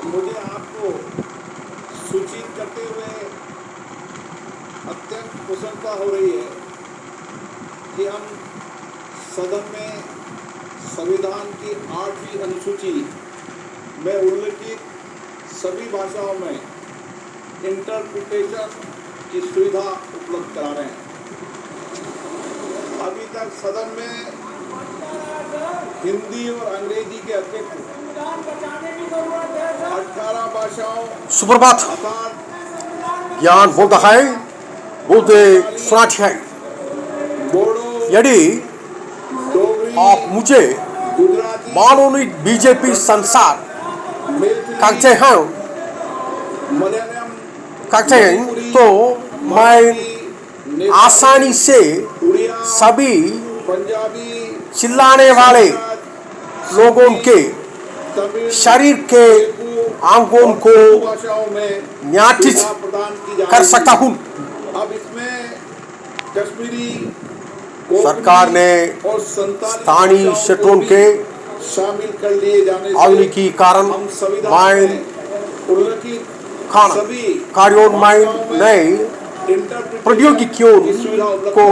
मुझे आपको सूचित करते हुए अत्यंत प्रसन्नता हो रही है कि हम सदन में संविधान की 8वीं अनुसूची में उल्लिखित सभी भाषाओं में इंटरप्रिटेशन की सुविधा उपलब्ध करा रहे हैं। अभी तक सदन में हिंदी और अंग्रेजी के अतिरिक्त 18 भाषाओं सुप्रभात ज्ञान बोलता है बोलते सुनाती है। यदि आप मुझे मनोनीत बीजेपी संसार कहते हैं तो मैं आसानी से सभी चिल्लाने वाले लोगों के शरीर के अंगों को न्याटित कर सकता हूँ। सरकार ने स्थानीय क्षेत्रों के आधुनिकीकरण कार्योन्वयन नए प्रौद्योगिकियों को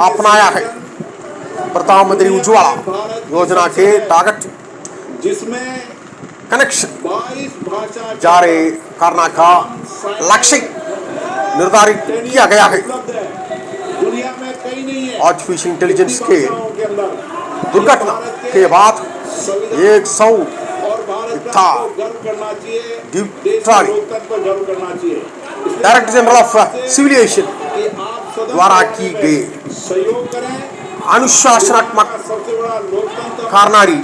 अपनाया है। प्रधानमंत्री उज्ज्वला योजना के टारगेट कनेक्शन जारी करने का लक्ष्य निर्धारित किया गया है। आर्टिफिशियल इंटेलिजेंस के दुर्घटना के बाद 100 director general of civil aviation द्वारा की गई अनुशासनात्मक कार्यप्रणाली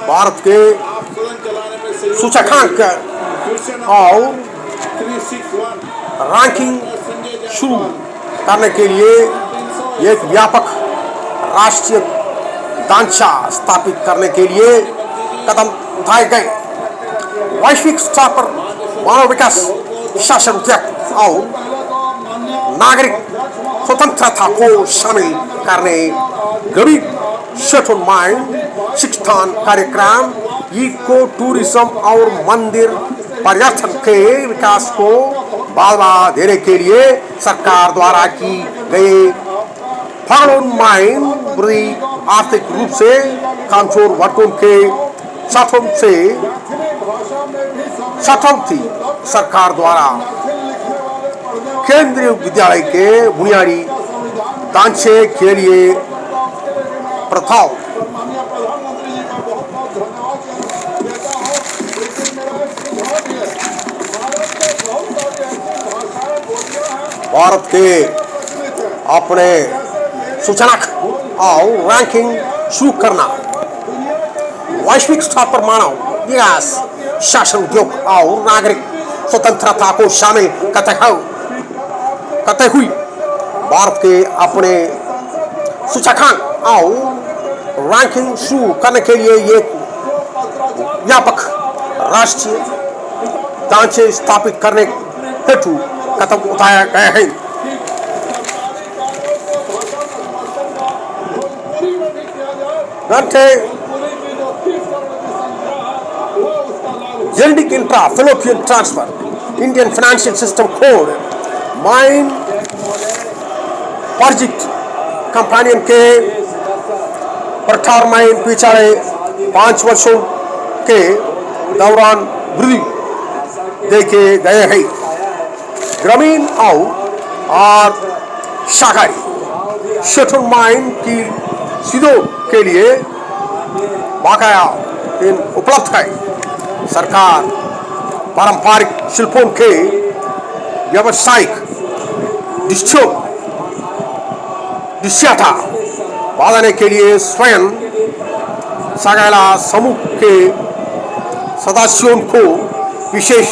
भारत के सूचकांक और रैंकिंग शुरू करने के लिए एक व्यापक राष्ट्रीय ढांचा स्थापित करने के लिए कदम उठाए गए। वैश्विक स्तर पर मानव विकास, शासन उद्योग और नागरिक स्वतंत्रता को शामिल करने गरीब क्षेत्रोन्वयन शिक्षण कार्यक्रम, इको टूरिज्म और मंदिर पर्यटन के विकास को बढ़ावा देने के लिए सरकार द्वारा की गई फलोन्वयन वृद्धि आर्थिक रूप से कमजोर वर्गों के छात्रों से छात्रवृत्ति सरकार द्वारा केंद्रीय विद्यालय के बुनियादी ढांचे के लिए प्रस्ताव भारत के अपने सूचनांक और रैंकिंग शुरू करना, वैश्विक स्तर पर मानव विकास, शासन उद्योग और नागरिक स्वतंत्रता को शामिल करते हुए भारत के अपने सूचकांक और रैंकिंग शुरू करने के लिए एक व्यापक राष्ट्रीय ढांचे स्थापित करने हेतु कदम उठाया गया है। Genetic intra Philippian transfer Indian financial system code mine project कंपनियन के प्रचार में पिछले 5 वर्षों के दौरान वृद्धि देखे गए हैं। ग्रामीण और शाकाहारी क्षेत्रोन्वयन की सीधों के लिए बकाया उपलब्ध है। सरकार पारंपरिक शिल्पों के व्यावसायिक दृश्यता बढ़ाने के लिए स्वयं सहायता समूह के सदस्यों को विशेष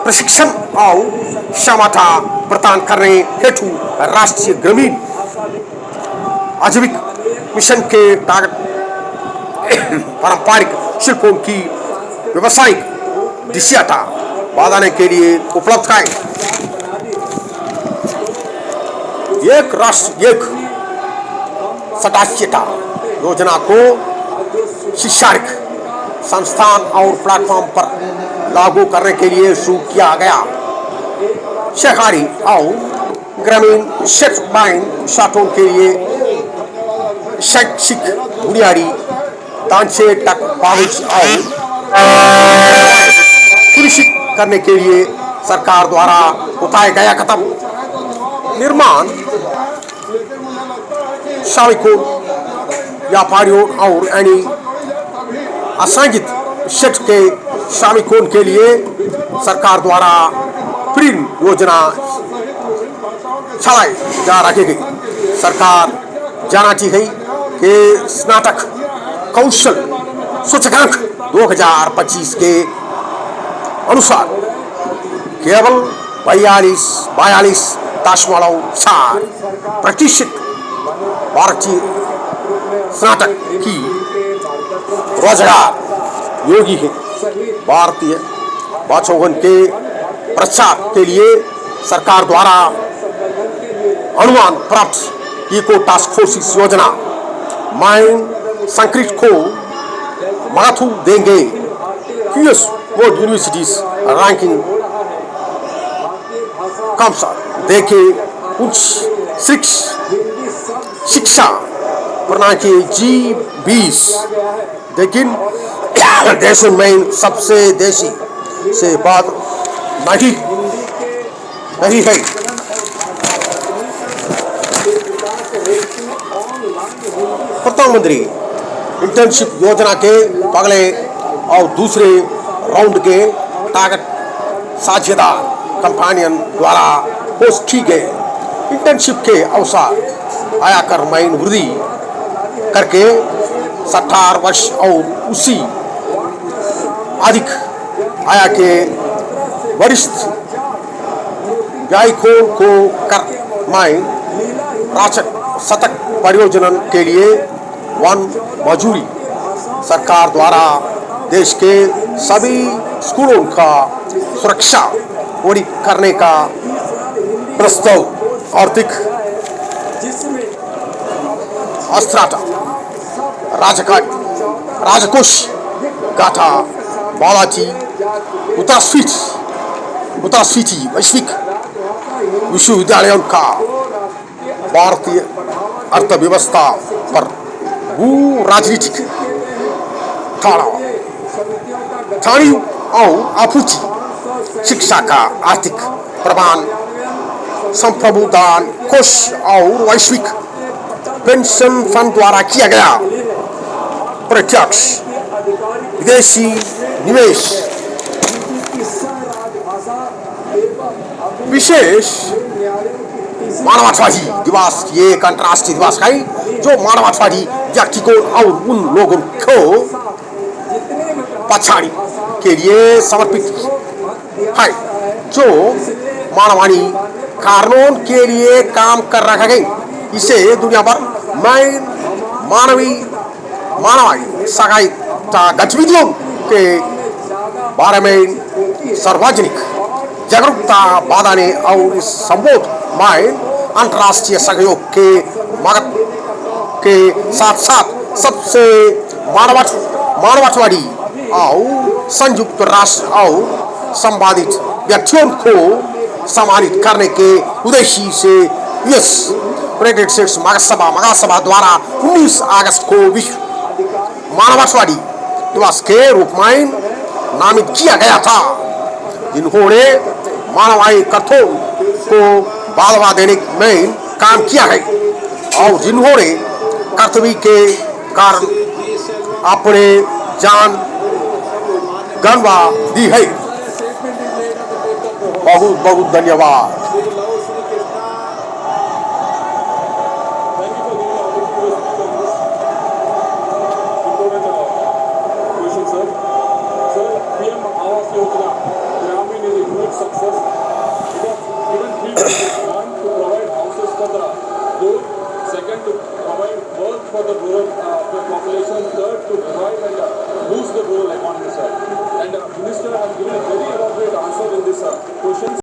प्रशिक्षण और क्षमता प्रदान करने हेतु राष्ट्रीय ग्रामीण आजीविका मिशन के टारगेट पारंपरिक शिल्पों की व्यावसायिक दृश्यता बढ़ाने के लिए उपलब्ध है। एक राष्ट्र एक सदस्यता योजना को शैक्षणिक संस्थान और प्लेटफॉर्म पर लागू करने के लिए शुरू किया गया। शहरी और ग्रामीण क्षेत्र बैंक छात्रों के लिए शैक्षिक बुनियादी ढांचे तक पहुंच और सुनिश्चित करने के लिए सरकार द्वारा उठाए गया कदम। निर्माण श्रमिकों, व्यापारियों और अन्य असंगठित क्षेत्र के श्रमिकों के लिए सरकार द्वारा ऋण योजना चलाई जा रही है। सरकार जानती है कि स्नातक कौशल सूचकांक 2025 के अनुसार केवल 42.4% भारतीय स्नातक की रोजगार योगी है। भारतीय बच्चों के प्रचार के लिए सरकार द्वारा अनुमान प्राप्त इको टास्क फोर्स योजना माइन संस्कृत को महत्व देंगे। US world universities ranking comes देखे उच्च शिक्षा प्रणाली के G20 लेकिन देशों में सबसे देशी से बात नहीं है। प्रधानमंत्री इंटर्नशिप योजना के पहले और दूसरे राउंड के टारगेट साझेदार कंपनियों द्वारा पोस्ट की गए इंटर्नशिप के अवसर आयकर में वृद्धि करके 60 वर्ष और उसी अधिक आय के वरिष्ठ व्यावसायिकों को कर में राजक शतक परियोजना के लिए वन मंजूरी। सरकार द्वारा देश के सभी स्कूलों का सुरक्षा ऑडिट करने का प्रस्ताव आर्थिक अस्त्राटा राजकोष गाथा बालाजी उतास्फीति वैश्विक विश्वविद्यालयों का भारतीय अर्थव्यवस्था पर भू राजनीतिक ठाणियों और आपूर्ति शिक्षा का आर्थिक प्रमाण संप्रभुदान कोष और वैश्विक पेंशन फंड द्वारा किया गया प्रत्यक्ष विदेशी निवेश विशेष मानवतावादी दिवस। ये एक अंतर्राष्ट्रीय दिवस है जो मानवतावादी व्यक्ति को और उन लोगों को पछाड़ी के लिए समर्पित है जो मानवानी कारणों के लिए काम कर रहे हैं। इसे दुनिया भर में मानवीय सहायता गतिविधियों के बारे में सार्वजनिक जागरूकता बढ़ाने और इस संबोध में अंतर्राष्ट्रीय सहयोग के मदद के साथ साथ सबसे मानवतावादी और संयुक्त राष्ट्र और संबंधित व्यक्तियों को सम्मानित करने के उद्देश्य से यूएस यूनाइटेड स्टेट्स महासभा द्वारा 19 अगस्त को विश्व मानवतावादी दिवस के रूप में नामित किया गया था, जिन्होंने मानवीय कर्तव्यों को बढ़ावा देने में काम किया है और जिन्होंने कर्तव्य के कारण अपने जान गंवा दी है। बहुत बहुत धन्यवाद। For the rural population, third to provide and boost the rural economy, sir. And Minister has given a very elaborate answer in this question.